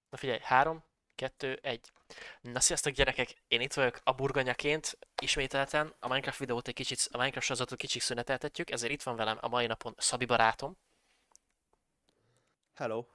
Na figyelj, 3, 2, 1. Na sziasztok gyerekek, én itt vagyok a burgonyaként, ismételten a Minecraft videót egy kicsit, a Minecraft sorozatot kicsit szüneteltetjük, ezért itt van velem a mai napon Szabi barátom, Hello.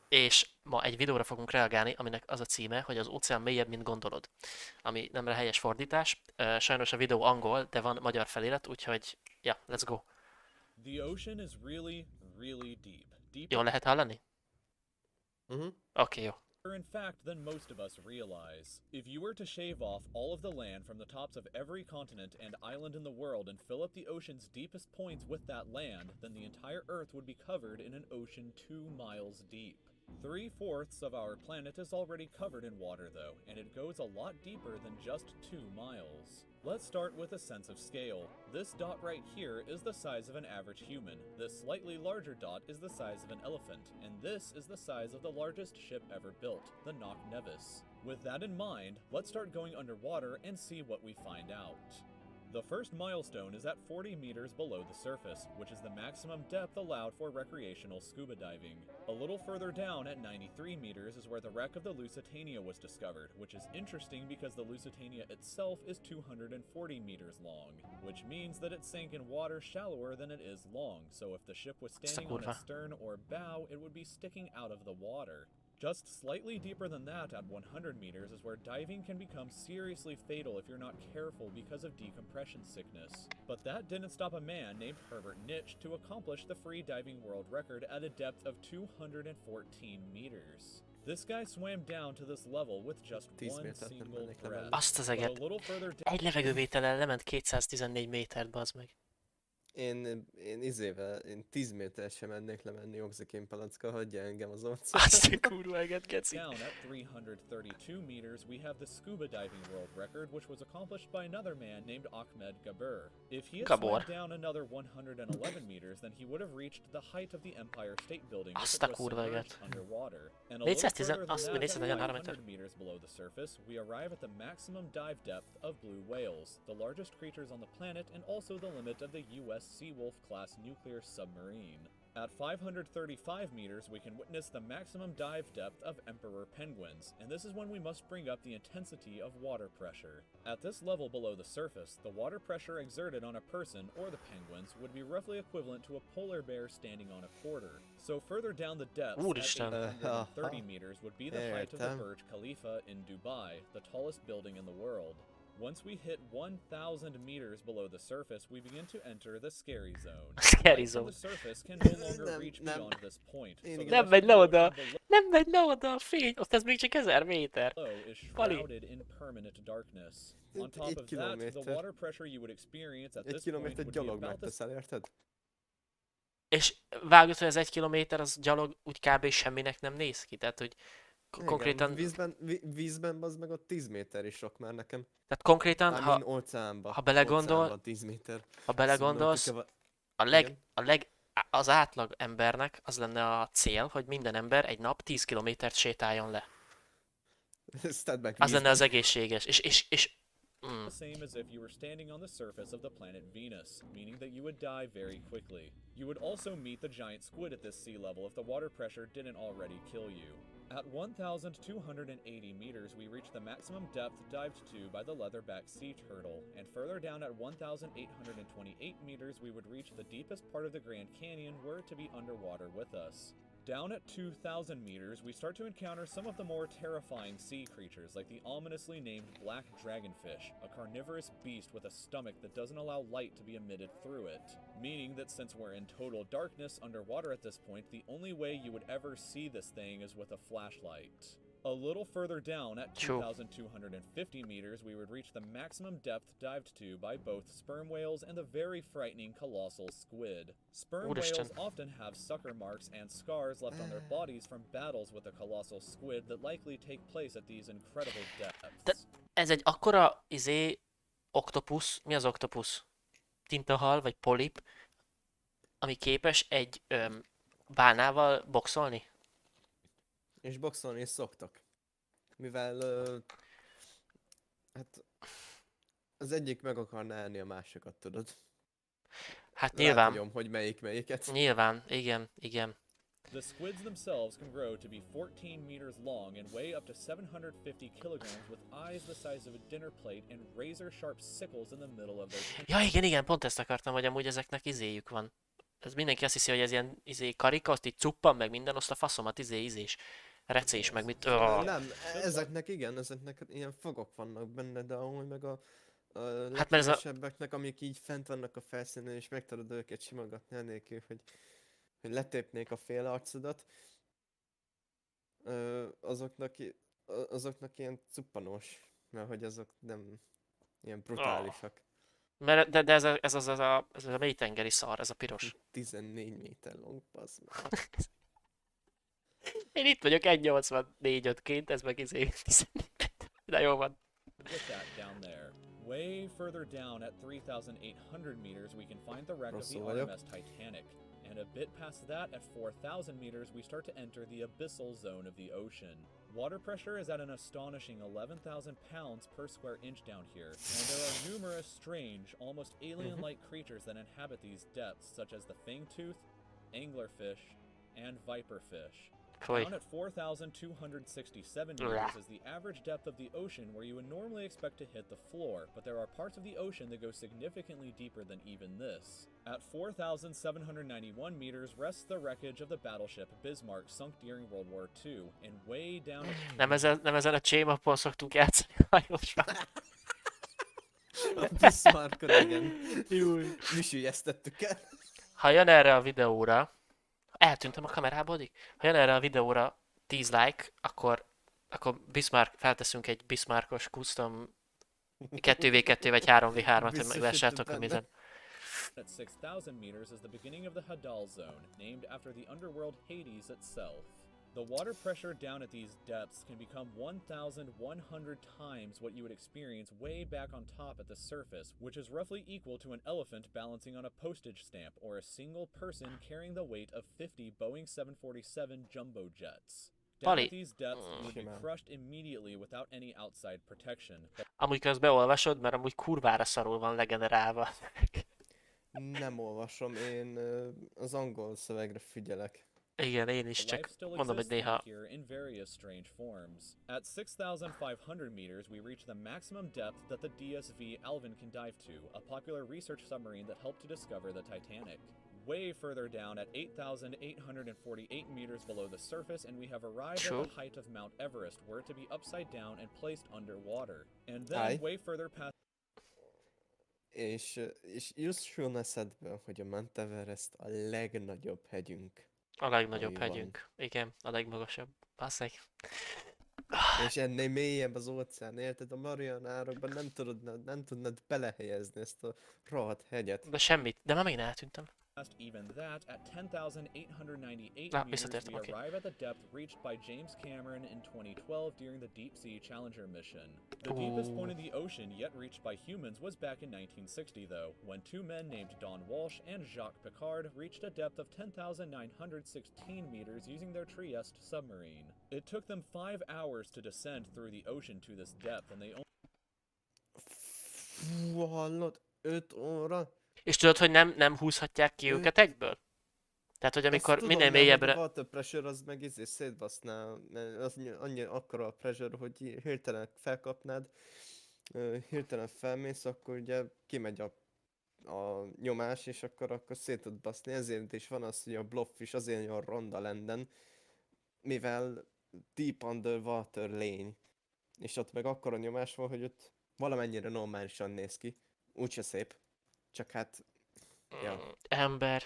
és ma egy videóra fogunk reagálni, aminek az a címe, hogy az óceán mélyebb, mint gondolod. Ami nem helyes fordítás, sajnos a videó angol, de van magyar felirat, úgyhogy, ja, let's go. The ocean is really deep. Jól lehet hallani? Oké, jó. In fact, than most of us realize. If you were to shave off all of the land from the tops of every continent and island in the world and fill up the ocean's deepest points with that land, then the entire Earth would be covered in an ocean 2 miles deep. 3/4 of our planet is already covered in water, though, and it goes a lot deeper than just 2 miles. Let's start with a sense of scale. This dot right here is the size of an average human, this slightly larger dot is the size of an elephant, and this is the size of the largest ship ever built, the Knock Nevis. With that in mind, let's start going underwater and see what we find out. The first milestone is at 40 meters below the surface, which is the maximum depth allowed for recreational scuba diving. A little further down at 93 meters is where the wreck of the Lusitania was discovered, which is interesting because the Lusitania itself is 240 meters long, which means that it sank in water shallower than it is long, so if the ship was standing on its stern or bow, it would be sticking out of the water. Just slightly deeper than that, at 100 meters, is where diving can become seriously fatal if you're not careful because of decompression sickness. But that didn't stop a man named Herbert Nitsch to accomplish the free diving world record at a depth of 214 meters. This guy swam down to this level with just one single breath. Azt az eget. Egy levegővétellel lement 214 métert, bazd meg. Én 10 méter sem mennék lemenni oxigén palacka, hagyja engem az óceán. Azt a kurva eget, geci. Down at 332 meters, we have the scuba diving world record, which was accomplished by another man named Ahmed Gabur. If he had swam down another 111 meters, then he would have reached the height of the Empire State Building, which was submerged underwater. And a little further than that, at 500 meters below the surface, we arrive at the maximum dive depth of blue whales, the largest creatures on the planet and also the limit of the U.S. Seawolf-class nuclear submarine. At 535 meters, we can witness the maximum dive depth of emperor penguins, and this is when we must bring up the intensity of water pressure. At this level below the surface, the water pressure exerted on a person or the penguins would be roughly equivalent to a polar bear standing on a quarter. So further down the depths, at 830 meters, would be the height of the Burj Khalifa in Dubai, the tallest building in the world. Once we hit 1,000 meters below the surface, we begin to enter the scary zone. Scary zone. The surface can no longer reach beyond this point. Nem megy le oda! Nem megy le oda a fény! Ott ez még csak 1000 méter! Is shrouded in permanent darkness. On top of that, the water pressure you would experience at this point would be about the... érted? És vágod, hogy az 1 kilométer az gyalog úgy kb. Semminek nem néz ki, tehát hogy konkrétan... Vízben az meg ott 10 méter is sok már nekem. Tehát konkrétan, ha belegondolsz, az átlag embernek az lenne a cél, hogy minden ember egy nap 10 kilométert sétáljon le. Az lenne az egészséges. The same as if you were standing on the surface of the planet Venus, meaning that you would die very quickly. You would also meet the giant squid at this sea level if the water pressure didn't already kill you. At 1,280 meters, we reach the maximum depth dived to by the leatherback sea turtle, and further down at 1,828 meters, we would reach the deepest part of the Grand Canyon were it to be underwater with us. Down at 2,000 meters, we start to encounter some of the more terrifying sea creatures, like the ominously named black dragonfish, a carnivorous beast with a stomach that doesn't allow light to be emitted through it. Meaning that since we're in total darkness underwater at this point, the only way you would ever see this thing is with a flashlight. A little further down at 2,250 meters, we would reach the maximum depth dived to by both sperm whales and the very frightening colossal squid. Sperm whales often have sucker marks and scars left on their bodies from battles with the colossal squid that likely take place at these incredible depths. Ez egy akkora, oktopusz, mi az oktopusz? Tintahal vagy polip, ami képes egy bálnával boxolni? És boxolni is szoktak. Mivel hát az egyik meg akarná enni a másikat, tudod? Hát nyilván. Tudom, hogy melyiket. Nyilván, igen. The squids themselves can grow to be 14 meters long and weigh up to 750 kilograms with eyes the size of a dinner plate and razor-sharp sickles in the middle of their Ja, igen, pont ezt akartam, hogy amúgy ezeknek izéjük van. Ez mindenki azt hiszi, hogy ez ilyen karika, azt így cuppan, meg minden, azt a faszomat izés, recés, meg mit... Nem, ezeknek igen, ezeknek ilyen fogok vannak benne, de amúgy meg a Hát mert ez a... legkisebbeknek, amik így fent vannak a felszínen, és meg tudod őket simogatni anélkül, hogy letépnék a fél arcodat, azoknak ilyen cuppanós, mert hogy azok nem ilyen brutálisak. De ez a mélytengeri szar, ez a piros. 14 méter long, bazd meg. Én itt vagyok 1,84-5-ként, ez meg 14. De jó van. Look at down there. Way further down at 3,800 meters, we can find the wreck of the RMS Titanic. And a bit past that, at 4,000 meters, we start to enter the abyssal zone of the ocean. Water pressure is at an astonishing 11,000 pounds per square inch down here, and there are numerous strange, almost alien-like creatures that inhabit these depths, such as the fangtooth, anglerfish, and viperfish. Down at 4,267 meters is the average depth of the ocean where you would normally expect to hit the floor, but there are parts of the ocean that go significantly deeper than even this. At 4,791 meters rests the wreckage of the battleship Bismarck sunk during World War II, and way down at... Nem ezen a csémapon szoktunk játszani hajósra. A Bismarckon, igen. Mi sülyeztettük el. Ha jön erre a videóra, eltűntem a kamerából, addig? Ha jön erre a videóra 10 like, akkor felteszünk egy Bismarckos custom 2v2 vagy 3v3-at, hogy megvásároltok a minden. At 6,000 meters is the beginning of the Hadal zone, named after the underworld Hades itself. The water pressure down at these depths can become 1,100 times what you would experience way back on top at the surface, which is roughly equal to an elephant balancing on a postage stamp or a single person carrying the weight of 50 Boeing 747 jumbo jets. Down at these depths, you would be crushed immediately without any outside protection. Amúgy közben olvasod, mert amúgy kurvára szarul van legenerálva. Nem olvasom, én az angol szövegre figyelek. Igen, én is, csak mondom, hogy néha... In various strange forms. At 6,500 meters, we reach the maximum depth that the DSV Alvin can dive to, a popular research submarine that helped to discover the Titanic. Way further down at 8,848 meters below the surface, and we have arrived at the height of Mount Everest, where to be upside down and placed underwater. And then way further past... És jusson eszedbe, hogy a Mount Everest a legnagyobb hegyünk. A legnagyobb hegyünk. Igen, a legmagasabb. Basszeg. És ennél mélyebb az óceán, érted? A Marianárokban nem tudnád belehelyezni ezt a rohadt hegyet. De semmit, de már megint eltűntem. Even that, at 10,898 meters, we arrive at the depth reached by James Cameron in 2012 during the Deep Sea Challenger mission. The deepest point in the ocean yet reached by humans was back in 1960, though, when two men named Don Walsh and Jacques Piccard reached a depth of 10,916 meters using their Trieste submarine. It took them 5 hours to descend through the ocean to this depth, and they only... Hallod? 5 óra? És tudod, hogy nem húzhatják ki őket egyből? Tehát, hogy amikor minél mélyebbre... A water pressure az meg szétbaszná, mert az annyira akkora a pressure, hogy hirtelen felkapnád, hirtelen felmész, akkor ugye kimegy a nyomás, és akkor szét tud baszni. Ezért is van az, hogy a blobfish azért olyan ronda lenden, mivel deep underwater lény. És ott meg akkora nyomás van, hogy ott valamennyire normálisan néz ki. Úgyse szép. Csak hát... Ja. Ember.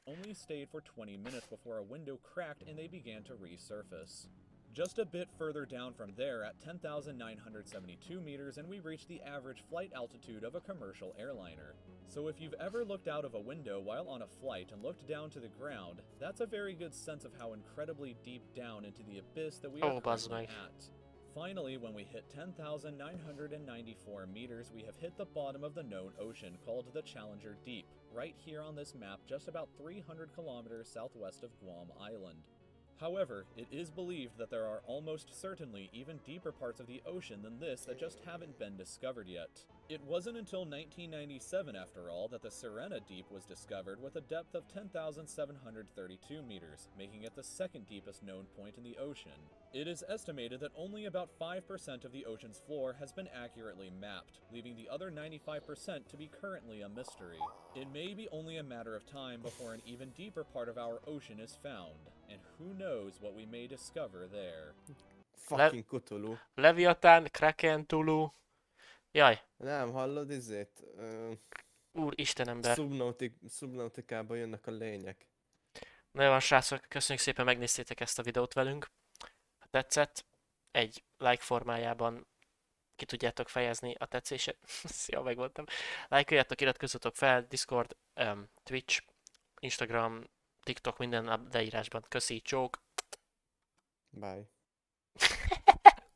Only stayed for 20 minutes before a window cracked and they began to resurface. Just a bit further down from there at 10,972 meters and we reached the average flight altitude of a commercial airliner. So if you've ever looked out of a window while on a flight and looked down to the ground, that's a very good sense of how incredibly deep down into the abyss that we are currently at. Finally, when we hit 10,994 meters, we have hit the bottom of the known ocean called the Challenger Deep, right here on this map just about 300 kilometers southwest of Guam Island. However, it is believed that there are almost certainly even deeper parts of the ocean than this that just haven't been discovered yet. It wasn't until 1997, after all, that the Sirena Deep was discovered with a depth of 10,732 meters, making it the second deepest known point in the ocean. It is estimated that only about 5% of the ocean's floor has been accurately mapped, leaving the other 95% to be currently a mystery. It may be only a matter of time before an even deeper part of our ocean is found, and who knows what we may discover there. Fucking Cthulhu. Leviatán, Kraken, Tulu. Jaj, Nem, hallod izét? úr, Istenember. Szubnautikában jönnek a lények. Na jó van, srácok, köszönjük szépen, megnéztétek ezt a videót velünk. Ha tetszett, egy like formájában ki tudjátok fejezni a tetszéset. Szia, megvoltam. Lájkoljátok, iratkozzatok fel, Discord, Twitch, Instagram, TikTok, minden a leírásban. Köszi, csók. Bye.